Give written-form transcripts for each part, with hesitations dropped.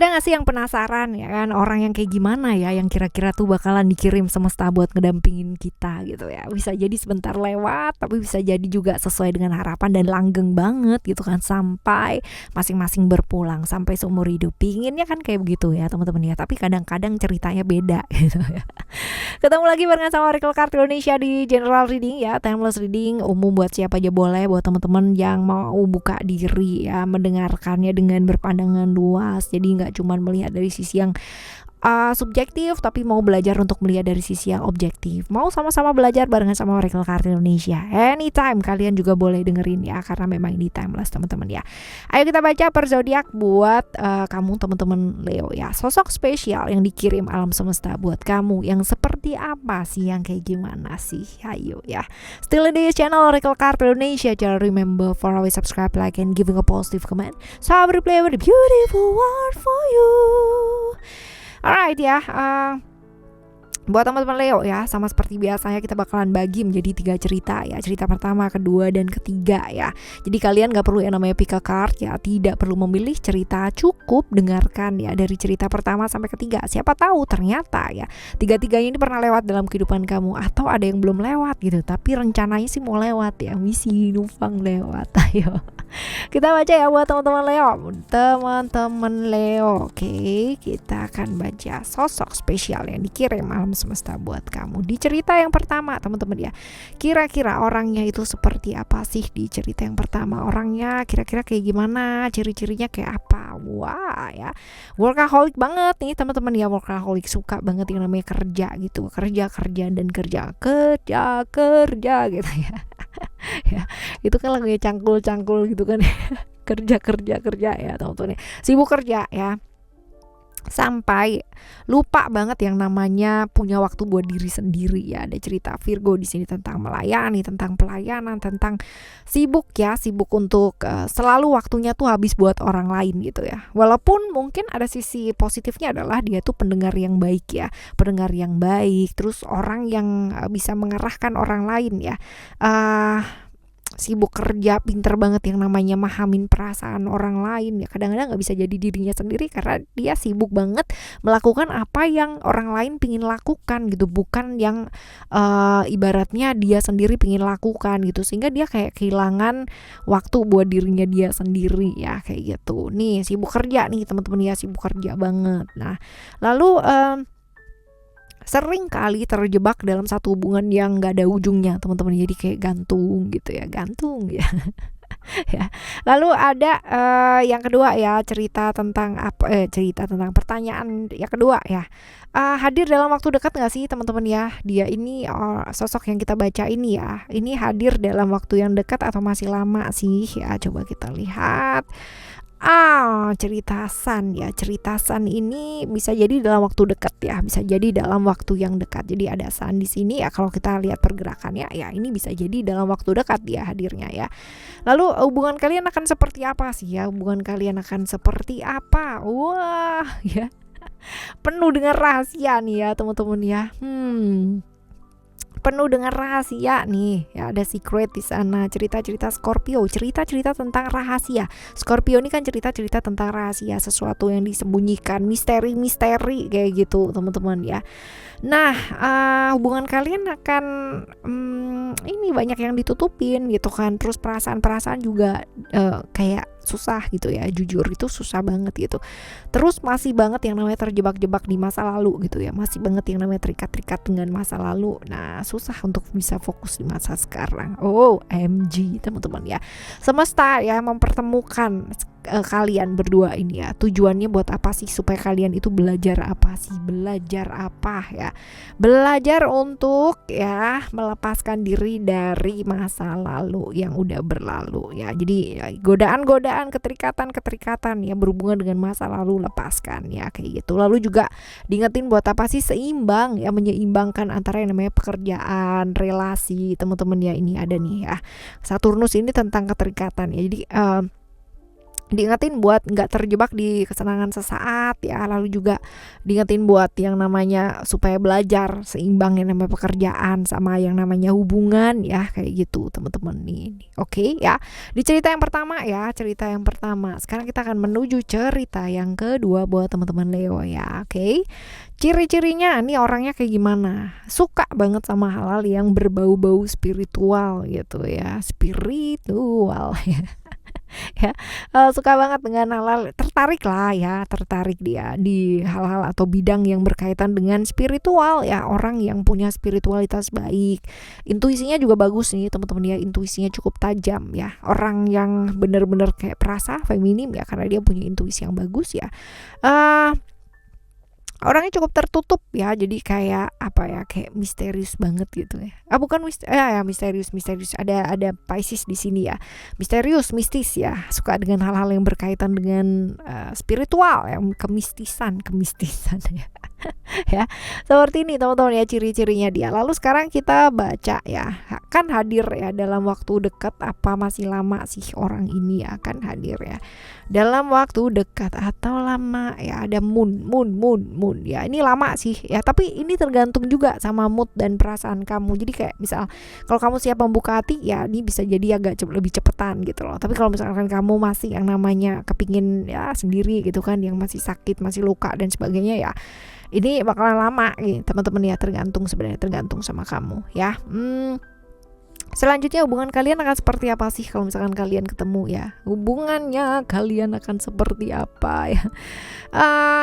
Ada gak sih yang penasaran ya kan, orang yang kayak gimana ya yang kira-kira tuh bakalan dikirim semesta buat ngedampingin kita gitu ya. Bisa jadi sebentar lewat, tapi bisa jadi juga sesuai dengan harapan dan langgeng banget gitu kan, sampai masing-masing berpulang sampai seumur hidup. Pinginnya kan kayak begitu ya teman-teman ya, tapi kadang-kadang ceritanya beda gitu ya. Ketemu lagi barengan sama Oracle Card Indonesia di General Reading ya, Timeless Reading, umum buat siapa aja boleh, buat teman-teman yang mau buka diri ya, mendengarkannya dengan berpandangan luas. Jadi nggak cuma melihat dari sisi yang subjektif, tapi mau belajar untuk melihat dari sisi yang objektif. Mau sama-sama belajar barengan sama Oracle Card Indonesia. Anytime kalian juga boleh dengerin ya, karena memang ini timeless teman-teman ya. Ayo kita baca per zodiak buat kamu teman-teman Leo ya. Sosok spesial yang dikirim alam semesta buat kamu yang seperti apa sih, yang kayak gimana sih? Ayo ya. Still in this channel Oracle Card Indonesia. Jangan remember for always subscribe, like, and giving a positive comment. So I will play with a beautiful word for you. Alright ya, buat teman-teman Leo ya, sama seperti biasanya kita bakalan bagi menjadi 3 cerita ya. Cerita pertama, kedua, dan ketiga ya. Jadi kalian gak perlu yang namanya pick a card ya, tidak perlu memilih cerita, cukup dengarkan ya dari cerita pertama sampai ketiga. Siapa tahu ternyata ya 3-tiganya ini pernah lewat dalam kehidupan kamu, atau ada yang belum lewat gitu, tapi rencananya sih mau lewat ya, misi numpang lewat. Ayo kita baca ya buat teman-teman Leo. Teman-teman Leo, oke, kita akan baca sosok spesial yang dikirim alam semesta buat kamu di cerita yang pertama teman-teman ya. Kira-kira orangnya itu seperti apa sih di cerita yang pertama? Orangnya kira-kira kayak gimana? Ciri-cirinya kayak apa? Wah ya, workaholic banget nih teman-teman ya. Workaholic, suka banget yang namanya kerja gitu, kerja dan kerja gitu ya. Ya, itu kan lagunya cangkul gitu kan. kerja ya teman-teman ya. Sibuk kerja ya, sampai lupa banget yang namanya punya waktu buat diri sendiri ya. Ada cerita Virgo di sini tentang melayani, tentang pelayanan, tentang sibuk ya, sibuk untuk selalu waktunya tuh habis buat orang lain gitu ya. Walaupun mungkin ada sisi positifnya adalah dia tuh pendengar yang baik ya, pendengar yang baik, terus orang yang bisa mengarahkan orang lain ya. Sibuk kerja, pinter banget yang namanya mahamin perasaan orang lain ya. Kadang-kadang gak bisa jadi dirinya sendiri karena dia sibuk banget melakukan apa yang orang lain pingin lakukan gitu, bukan yang ibaratnya dia sendiri pingin lakukan gitu, sehingga dia kayak kehilangan waktu buat dirinya dia sendiri ya, kayak gitu. Nih sibuk kerja nih teman-teman ya, sibuk kerja banget. Nah lalu sering kali terjebak dalam satu hubungan yang gak ada ujungnya teman-teman, jadi kayak gantung gitu ya, gantung ya. Ya. Lalu ada yang kedua ya, cerita tentang cerita tentang pertanyaan yang kedua ya. Hadir dalam waktu dekat gak sih teman-teman ya? Dia ini sosok yang kita baca ini ya, ini hadir dalam waktu yang dekat atau masih lama sih ya? Coba kita lihat. Cerita Sun ya. Cerita Sun ini bisa jadi dalam waktu dekat ya, bisa jadi dalam waktu yang dekat. Jadi ada Sun di sini ya, kalau kita lihat pergerakannya ya, ini bisa jadi dalam waktu dekat dia hadirnya ya. Lalu hubungan kalian akan seperti apa sih ya? Hubungan kalian akan seperti apa? Wah ya, penuh dengan rahasia nih ya teman-teman ya. Penuh dengan rahasia nih ya, ada secret di sana. Cerita-cerita Scorpio, cerita-cerita tentang rahasia. Scorpio ini kan cerita-cerita tentang rahasia, sesuatu yang disembunyikan, misteri kayak gitu teman-teman ya. Nah hubungan kalian akan ini banyak yang ditutupin gitu kan. Terus perasaan-perasaan juga kayak susah gitu ya, jujur itu susah banget gitu. Terus masih banget yang namanya terjebak-jebak di masa lalu gitu ya, masih banget yang namanya terikat-terikat dengan masa lalu. Nah susah untuk bisa fokus di masa sekarang. OMG teman-teman ya. Semesta ya mempertemukan kalian berdua ini ya. Tujuannya buat apa sih? Supaya kalian itu belajar apa sih? Belajar apa ya? Belajar untuk ya melepaskan diri dari masa lalu yang udah berlalu ya. Jadi ya, godaan-godaan, keterikatan ya berhubungan dengan masa lalu, lepaskan ya, kayak gitu. Lalu juga diingetin buat apa sih? Seimbang ya, menyeimbangkan antara yang namanya pekerjaan, relasi teman-teman ya. Ini ada nih ya, Saturnus ini tentang keterikatan ya. Jadi diingetin buat nggak terjebak di kesenangan sesaat ya, lalu juga diingetin buat yang namanya supaya belajar seimbang yang namanya pekerjaan sama yang namanya hubungan ya, kayak gitu teman-teman nih. Oke ya, di cerita yang pertama ya, cerita yang pertama. Sekarang kita akan menuju cerita yang kedua buat teman-teman Leo ya. Oke, ciri-cirinya nih orangnya kayak gimana? Suka banget sama hal-hal yang berbau-bau spiritual gitu ya, spiritual ya. Ya, suka banget dengan hal-hal, tertarik lah ya, tertarik dia di hal-hal atau bidang yang berkaitan dengan spiritual ya, orang yang punya spiritualitas baik, intuisinya juga bagus nih teman-teman ya, intuisinya cukup tajam ya, orang yang benar-benar kayak perasa feminim ya, karena dia punya intuisi yang bagus ya. Orangnya cukup tertutup ya, jadi kayak apa ya, kayak misterius banget gitu ya. Bukan misterius, ada Pisces di sini ya, misterius, mistis ya, suka dengan hal-hal yang berkaitan dengan spiritual ya, kemistisan ya. Ya, seperti ini teman-teman ya ciri-cirinya dia. Lalu sekarang kita baca ya, kan hadir ya dalam waktu dekat, apa masih lama sih orang ini ya, kan hadir ya dalam waktu dekat atau lama ya, ada moon ya, ini lama sih ya, tapi ini tergantung juga sama mood dan perasaan kamu. Jadi kayak misal kalau kamu siap membuka hati ya, ini bisa jadi agak lebih cepetan gitu loh. Tapi kalau misalkan kamu masih yang namanya kepingin ya sendiri gitu kan, yang masih sakit, masih luka dan sebagainya ya, ini bakalan lama gitu teman-teman ya, sebenarnya tergantung sama kamu ya. Selanjutnya hubungan kalian akan seperti apa sih kalau misalkan kalian ketemu ya, hubungannya kalian akan seperti apa ya.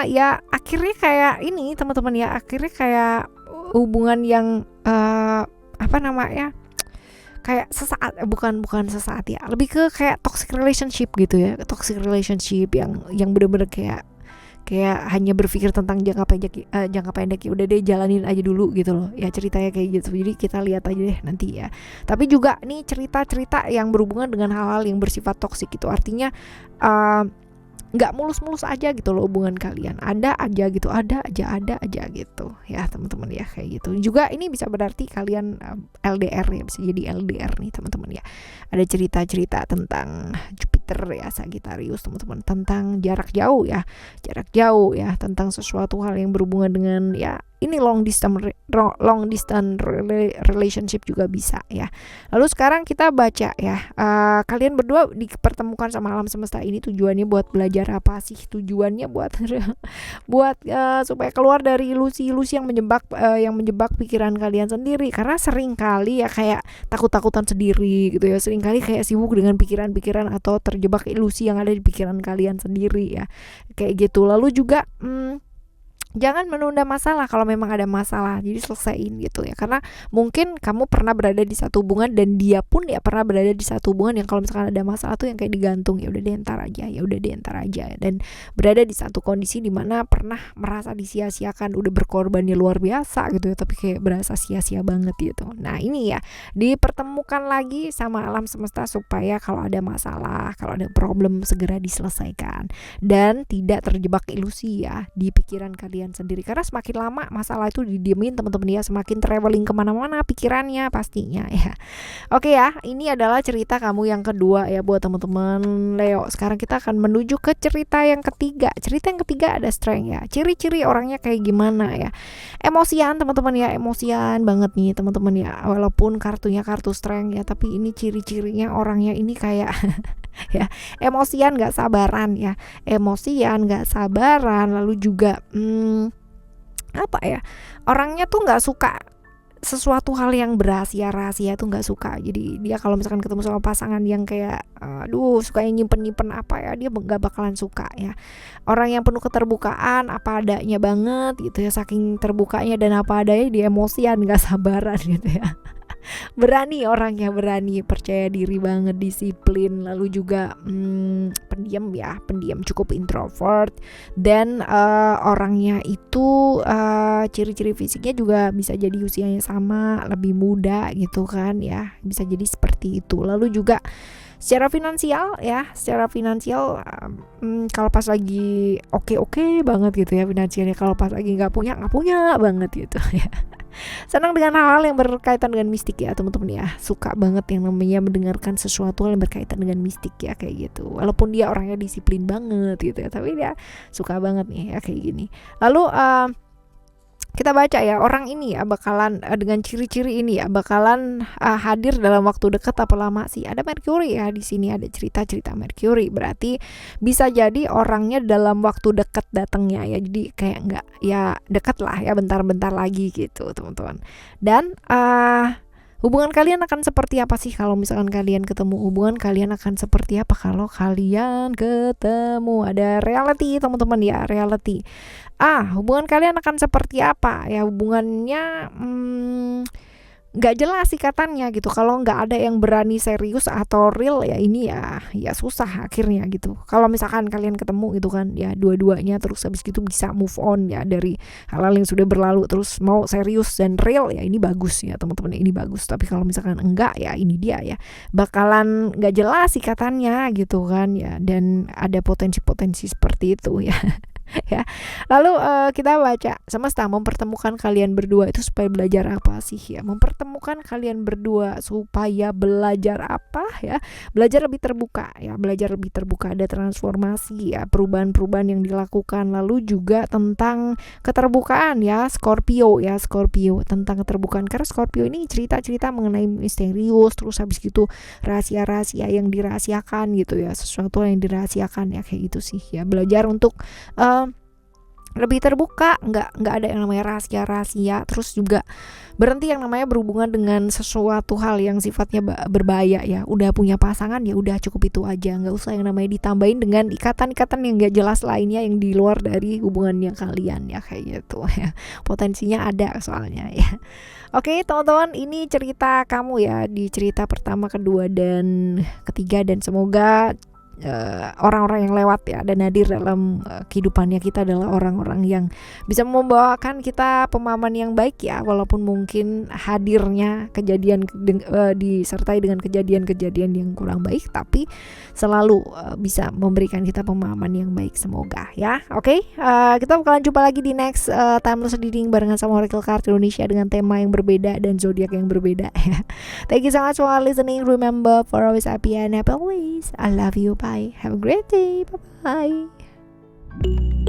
Ya akhirnya kayak ini teman-teman ya, akhirnya kayak hubungan yang apa namanya, kayak sesaat, bukan sesaat ya, lebih ke kayak toxic relationship gitu ya, toxic relationship yang bener-bener kayak hanya berpikir tentang jangka pendek ya, udah deh jalanin aja dulu gitu loh ya, ceritanya kayak gitu. Jadi kita lihat aja deh nanti ya. Tapi juga nih cerita-cerita yang berhubungan dengan hal-hal yang bersifat toksik gitu, artinya nggak mulus-mulus aja gitu loh hubungan kalian, ada aja gitu ya teman-teman ya, kayak gitu. Juga ini bisa berarti kalian LDR ya, bisa jadi LDR nih teman-teman ya. Ada cerita-cerita tentang Jupiter ya, Sagittarius teman-teman, tentang jarak jauh ya, tentang sesuatu hal yang berhubungan dengan ya ini long distance relationship juga bisa ya. Lalu sekarang kita baca ya, kalian berdua dipertemukan sama alam semesta ini, tujuannya buat belajar apa sih? Tujuannya buat supaya keluar dari ilusi-ilusi yang menjebak pikiran kalian sendiri, karena sering kali ya kayak takut-takutan sendiri gitu ya, sering kali kayak sibuk dengan pikiran-pikiran atau terjebak ilusi yang ada di pikiran kalian sendiri ya, kayak gitu. Lalu juga jangan menunda masalah kalau memang ada masalah, jadi selesaiin gitu ya, karena mungkin kamu pernah berada di satu hubungan dan dia pun ya pernah berada di satu hubungan yang kalau misalkan ada masalah tuh yang kayak digantung, ya udah deh ntar aja, dan berada di satu kondisi dimana pernah merasa disia-siakan, udah berkorbannya luar biasa gitu ya, tapi kayak berasa sia-sia banget gitu. Nah ini ya, dipertemukan lagi sama alam semesta supaya kalau ada masalah, kalau ada problem segera diselesaikan dan tidak terjebak ilusi ya di pikiran kalian sendiri, karena semakin lama masalah itu didiemin teman-teman ya, semakin traveling kemana-mana pikirannya pastinya ya. Oke ya, ini adalah cerita kamu yang kedua ya buat teman-teman Leo. Sekarang kita akan menuju ke cerita yang ketiga. Cerita yang ketiga ada strength ya, ciri-ciri orangnya kayak gimana ya, emosian teman-teman ya, emosian banget nih teman-teman ya, walaupun kartunya kartu strength ya, tapi ini ciri-cirinya orangnya ini kayak ya, emosian gak sabaran, lalu juga apa ya, orangnya tuh gak suka sesuatu hal yang rahasia tuh nggak suka. Jadi dia kalau misalkan ketemu sama pasangan yang kayak suka yang nyimpen apa ya, dia nggak bakalan suka ya. Orang yang penuh keterbukaan, apa adanya banget gitu ya, saking terbukanya dan apa adanya, dia emosian, nggak sabaran gitu ya. Orangnya berani, percaya diri banget, disiplin, lalu juga pendiam, cukup introvert, dan orangnya itu ciri-ciri fisiknya juga bisa jadi usianya sama, lebih muda gitu kan ya, bisa jadi seperti itu. Lalu juga secara finansial kalau pas lagi oke banget gitu ya finansialnya, kalau pas lagi nggak punya banget gitu ya. Senang dengan hal-hal yang berkaitan dengan mistik ya teman-teman ya. Suka banget yang namanya mendengarkan sesuatu hal yang berkaitan dengan mistik ya kayak gitu. Walaupun dia orangnya disiplin banget gitu ya, tapi dia suka banget nih ya kayak gini. Lalu kita baca ya, orang ini ya bakalan dengan ciri-ciri ini ya bakalan hadir dalam waktu dekat apa lama sih. Ada Mercury ya di sini, ada cerita-cerita Mercury, berarti bisa jadi orangnya dalam waktu dekat datangnya ya. Jadi kayak nggak ya dekat lah ya, bentar-bentar lagi gitu teman-teman. Dan hubungan kalian akan seperti apa sih kalau misalkan kalian ketemu? Hubungan kalian akan seperti apa kalau kalian ketemu? Ada reality teman-teman ya, reality. Hubungan kalian akan seperti apa? Ya hubungannya nggak jelas ikatannya gitu. Kalau nggak ada yang berani serius atau real ya ini ya susah akhirnya gitu. Kalau misalkan kalian ketemu gitu kan ya dua-duanya terus habis gitu bisa move on ya dari hal-hal yang sudah berlalu, terus mau serius dan real ya ini bagus ya teman-teman, ini bagus. Tapi kalau misalkan enggak ya ini dia ya bakalan nggak jelas ikatannya gitu kan ya, dan ada potensi-potensi seperti itu ya. Ya. Lalu kita baca, semesta mempertemukan kalian berdua itu supaya belajar apa sih ya? Mempertemukan kalian berdua supaya belajar apa ya? Belajar lebih terbuka ya, belajar lebih terbuka, ada transformasi ya, perubahan-perubahan yang dilakukan. Lalu juga tentang keterbukaan ya, Scorpio ya, Scorpio tentang keterbukaan, karena Scorpio ini cerita-cerita mengenai misterius, terus habis gitu rahasia-rahasia yang dirahasiakan gitu ya, sesuatu yang dirahasiakan ya kayak gitu sih ya. Belajar untuk lebih terbuka, nggak ada yang namanya rahasia-rahasia, terus juga berhenti yang namanya berhubungan dengan sesuatu hal yang sifatnya berbahaya ya. Udah punya pasangan ya udah cukup itu aja, nggak usah yang namanya ditambahin dengan ikatan-ikatan yang nggak jelas lainnya yang di luar dari hubungannya kalian ya kayak gitu ya. Potensinya ada soalnya ya. Oke teman-teman, ini cerita kamu ya di cerita pertama, kedua, dan ketiga, dan semoga orang-orang yang lewat ya dan hadir dalam kehidupannya kita adalah orang-orang yang bisa membawakan kita pemahaman yang baik ya, walaupun mungkin hadirnya kejadian disertai dengan kejadian-kejadian yang kurang baik, tapi selalu bisa memberikan kita pemahaman yang baik, semoga ya. Oke, kita bakalan jumpa lagi di next Timeless Reading barengan sama Oracle Card Indonesia dengan tema yang berbeda dan zodiak yang berbeda ya. Thank you so much for listening. Remember, for always happy and happy always. I love you. Bye. Have a great day. Bye bye.